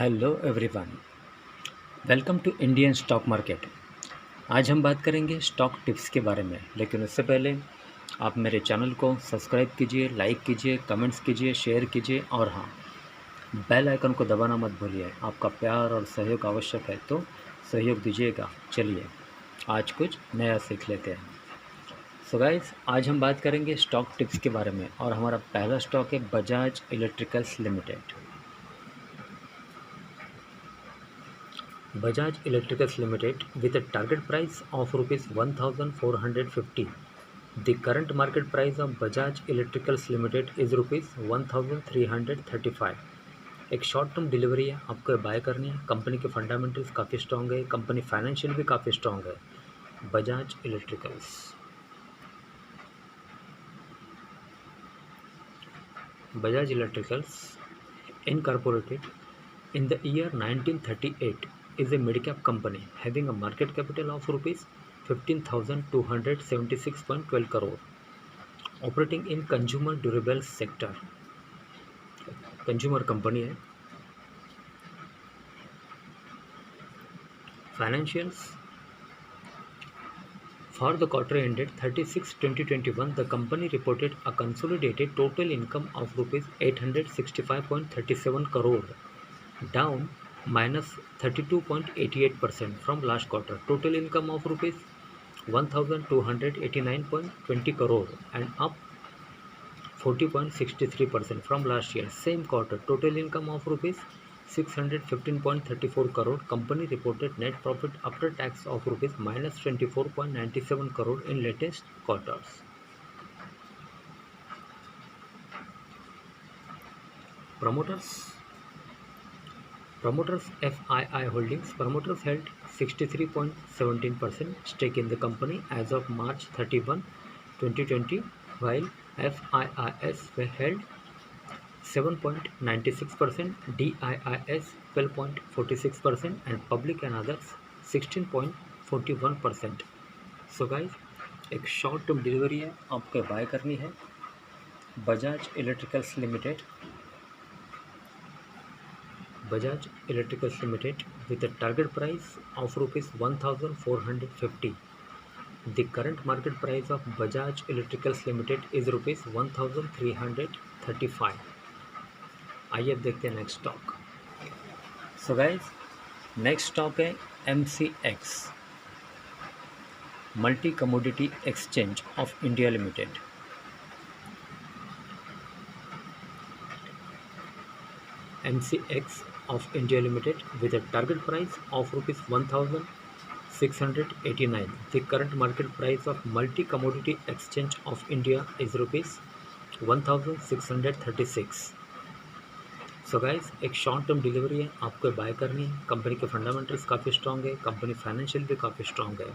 Hello everyone, welcome to Indian stock market. आज हम बात करेंगे स्टॉक टिप्स के बारे में, लेकिन उससे पहले आप मेरे चैनल को सब्सक्राइब कीजिए, लाइक कीजिए, कमेंट्स कीजिए, शेयर कीजिए और हाँ, बेल आइकन को दबाना मत भूलिए। आपका प्यार और सहयोग आवश्यक है, तो सहयोग दीजिएगा। चलिए आज कुछ नया सीख लेते हैं। सो गाइस, आज हम बात करेंगे स्टॉक टिप्स के बारे में और हमारा पहला स्टॉक है Bajaj electricals limited. Bajaj Electricals Limited with a target price of rupees 1450. The current market price of Bajaj Electricals Limited is rupees 1335. एक शॉर्ट टर्म डिलीवरी है, आपको बाय करनी है। कंपनी के फंडामेंटल्स काफ़ी स्ट्रॉन्ग है, कंपनी फाइनेंशियल भी काफ़ी स्ट्रॉन्ग है। Bajaj electricals Bajaj Electricals Incorporated in the year 1938 is a mid-cap company having a market capital of rupees 15,276.12 crore, operating in consumer durables sector. Consumer company है। Financials for the quarter ended 30/6/2021, the company reported a consolidated total income of rupees 865.37 crore, down -32.88% from last quarter. Total income of rupees 1289.20 crore and up 40.63% from last year same quarter. Total income of rupees 615.34 crore. Company reported net profit after tax of rupees -24.97 crore in latest quarters. Promoters FII Holdings. Promoters held 63.17% stake in the company as of March 31, 2020, while FIIs were held 7.96%, DIIs 12.46% and public and others 16.41%. So guys, एक short term delivery है, आपको buy करनी है। Bajaj electricals limited with a target price of rupees 1450. The current market price of Bajaj Electricals Limited is rupees 1335. आइए अब देखते हैं next stock. So guys, next stock है MCX, multi commodity exchange of India limited. MCX of India Limited with a target price of rupees 1689. The current market price of multi commodity exchange of India is rupees 1636. So guys, एक short term delivery है, आपको buy करनी है। Company के fundamentals काफ़ी strong है, company financial भी काफ़ी स्ट्रॉन्ग है।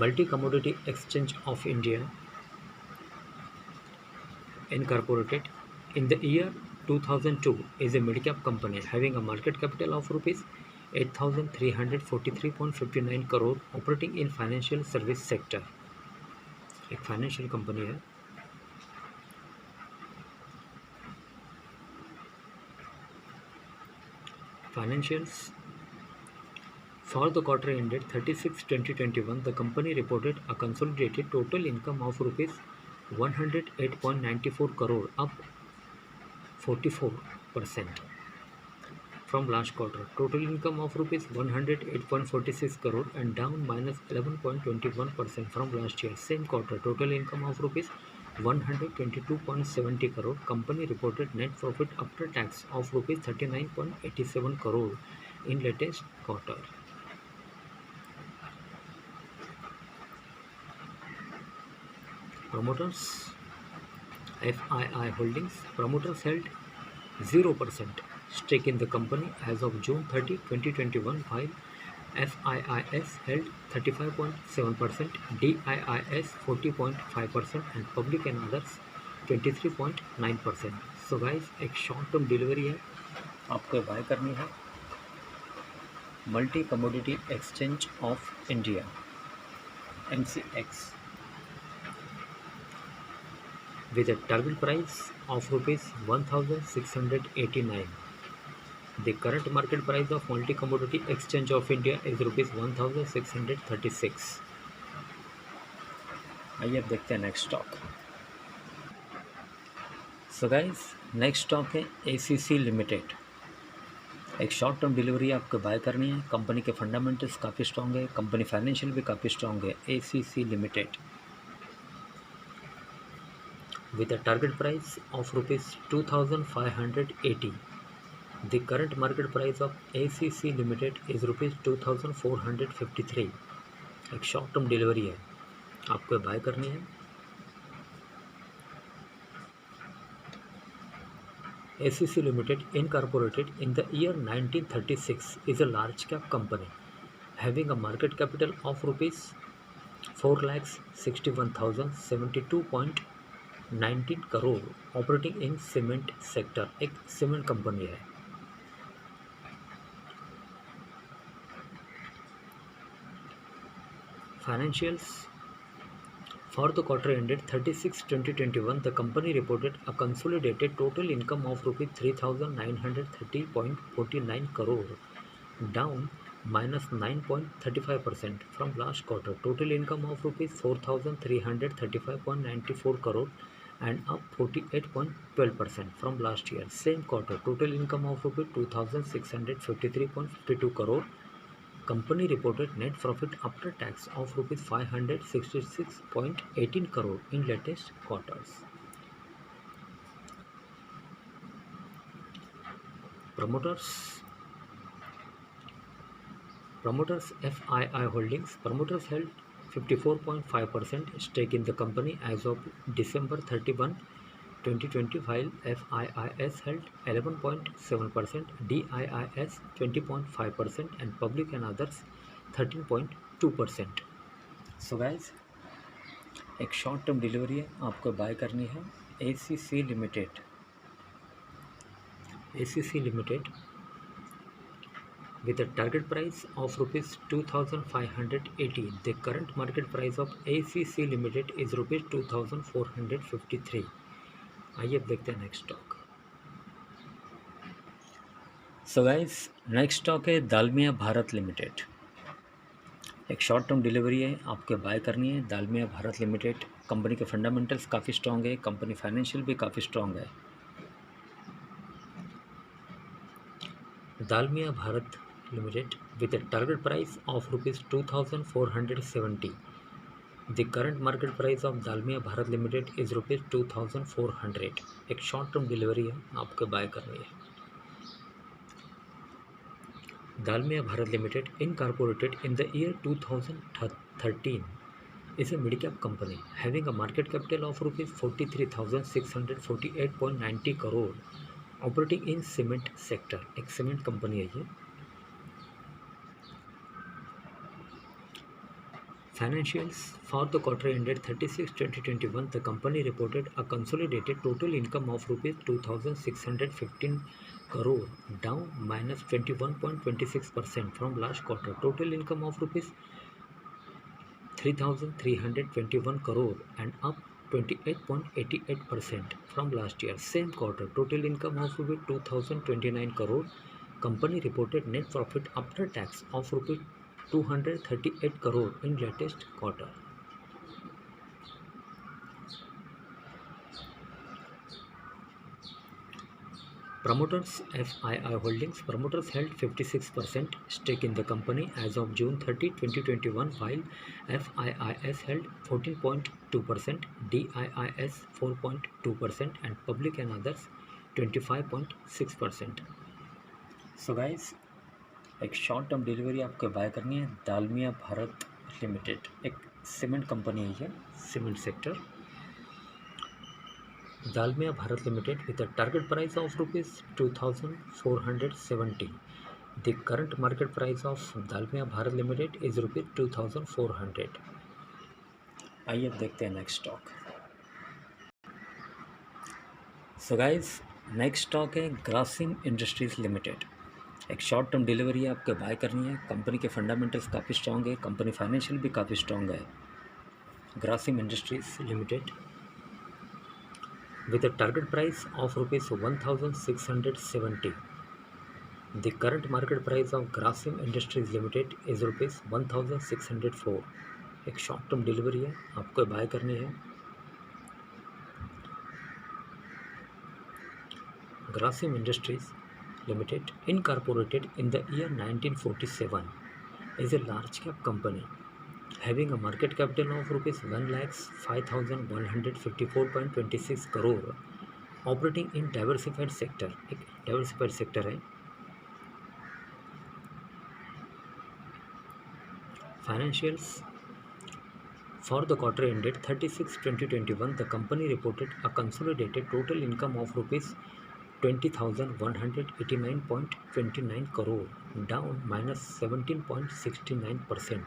Multi commodity exchange of India Incorporated in the year 2002 is a mid-cap company having a market capital of rupees 8,343.59 crore, operating in financial service sector. एक financial company है। Financials for the quarter ended 30/6/2021, the company reported a consolidated total income of rupees 108.94 crore, up 44% from last quarter. Total income of rupees 108.46 crore and down -11.21% from last year same quarter. Total income of rupees 122.70 crore. Company reported net profit after tax of rupees 39.87 crore in latest quarter. Promoters FII Holdings. Promoters held 0% stake in the company as of June 30, 2021, while FIIs held 35.7%, DIIs 40.5% and public and others 23.9%. So guys, एक short term delivery है, आपको buy करनी है। Multi commodity exchange of India MCX with a target price of rupees 1689. The current market price of Multi Commodity Exchange of India is rupees 1636. आइए अब देखते हैं next stock. So guys next stock है ACC limited. एक short term delivery आपको buy करनी है। Company के फंडामेंटल्स काफ़ी स्ट्रॉन्ग है, कंपनी फाइनेंशियल भी काफ़ी स्ट्रॉन्ग है। ACC limited with a target price of rupees 2580. The current market price of ACC Limited is rupees 2453. एक शॉर्ट टर्म डिलीवरी है, आपको बाय करनी है। ACC Limited incorporated in the year 1936 is a large cap company having a market capital of rupees 4,61,072.19 crore, operating in cement sector. एक cement company है। Financials for the quarter ended 30/6/2021, the company reported a consolidated total income of rupees 3,930.49 crore, down -9.35% from last quarter. Total income of rupees 4,335.94 crore and up 48.12% from last year. Same quarter, total income of rupees 2,653.52 crore. Company reported net profit after tax of rupees 566.18 crore in latest quarters. Promoters FII Holdings. Promoters held 54.5% stake in the company as of December 31, 2020, while FIIS held 11.7%, DIIS 20.5% and public and others 13.2%. So guys एक short term delivery है, आपको buy करनी है। ACC Limited with a target price of rupees 2580. The current market price of ACC Limited is rupees 2453. आइए अब देखते हैं next stock. So guys next stock है दालमिया भारत लिमिटेड। एक शॉर्ट टर्म डिलीवरी है, आपको बाय करनी है। दालमिया भारत लिमिटेड कंपनी के फंडामेंटल्स काफ़ी स्ट्रॉन्ग है, कंपनी फाइनेंशियल भी काफ़ी स्ट्रॉन्ग है। Dalmia Bharat limited with a target price of rupees 2470. The current market price of Dalmia Bharat Limited is rupees 2400. एक शॉर्ट टर्म डिलीवरी है, आपको बाय करनी है। Dalmia Bharat Limited incorporated in the year 2013 is a mid-cap company having a market capital of rupees 43,648.90 crore, operating in cement sector. एक cement company है ये। Financials for the quarter ended 30/6/2021, the company reported a consolidated total income of rupees 2,615 crore, down -21.26% from last quarter. Total income of rupees 3,321 crore and up 28.88% from last year. Same quarter, total income of rupees 2,029 crore. Company reported net profit after tax of rupees 238 crore in latest quarter. Promoters FII Holdings. Promoters held 56% stake in the company as of June 30, 2021, while FIIS held 14.2%, DIIS 4.2% and public and others 25.6%. So guys, एक short term delivery आपको buy करनी है। Dalmia Bharat limited एक cement company है, ये cement sector. Dalmia Bharat limited with a target price of rupees 2,470. The current market price of Dalmia Bharat Limited is rupees 2,400. आइए अब देखते हैं next stock. So guys next stock है ग्रासिम इंडस्ट्रीज लिमिटेड। एक शॉर्ट टर्म डिलीवरी है, आपको बाय करनी है। कंपनी के फंडामेंटल्स काफ़ी स्ट्रॉन्ग है, कंपनी फाइनेंशियल भी काफ़ी स्ट्रॉन्ग है। Grasim industries limited with a target price of rupees 1670. The current market price of Grasim Industries Limited is rupees 1604. एक शॉर्ट टर्म डिलीवरी है, आपको बाय करनी है। Grasim Industries Limited, incorporated in the year 1947, is a large cap company having a market capital of rupees 1,05,154.26 crore, operating in diversified sector. एक diversified sector है। Financials for the quarter ended 30/6/2021, the company reported a consolidated total income of rupees 20,189.29 crore, down -17.69%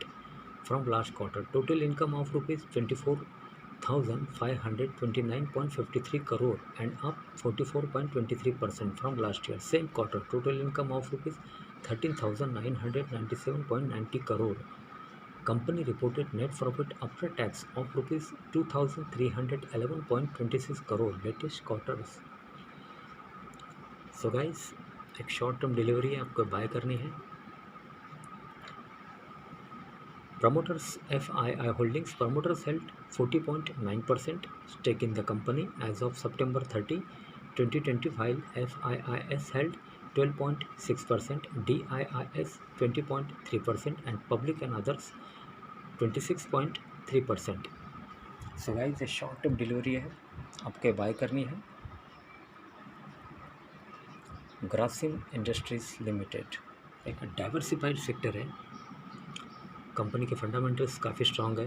from last quarter. Total income of rupees 24,529.53 crore and up 44.23% from last year. Same quarter, total income of rupees 13,997.90 crore. Company reported net profit after tax of rupees 2,311.26 crore latest quarters. So guys, एक short term delivery है, आपको buy करनी है। Promoters FII Holdings, promoters held 40.9% stake in the company as of September 30, 2020, FIIs held 12.6%, DIIs 20.3% and public and others 26.3%. So guys, ये short term delivery है, आपके bye करनी है। ग्रासिम इंडस्ट्रीज लिमिटेड एक डाइवर्सिफाइड सेक्टर है, कंपनी के फंडामेंटल्स काफ़ी strong है।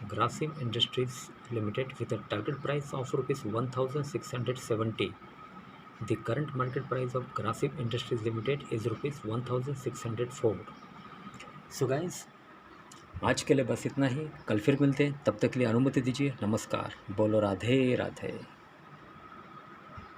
Grasim industries limited with a target price of rupees 1670. The current market price of Grasim industries limited is rupees 1604. So guys, आज के लिए बस इतना ही। कल फिर मिलते हैं, तब तक के लिए अनुमति दीजिए। नमस्कार। बोलो राधे राधे।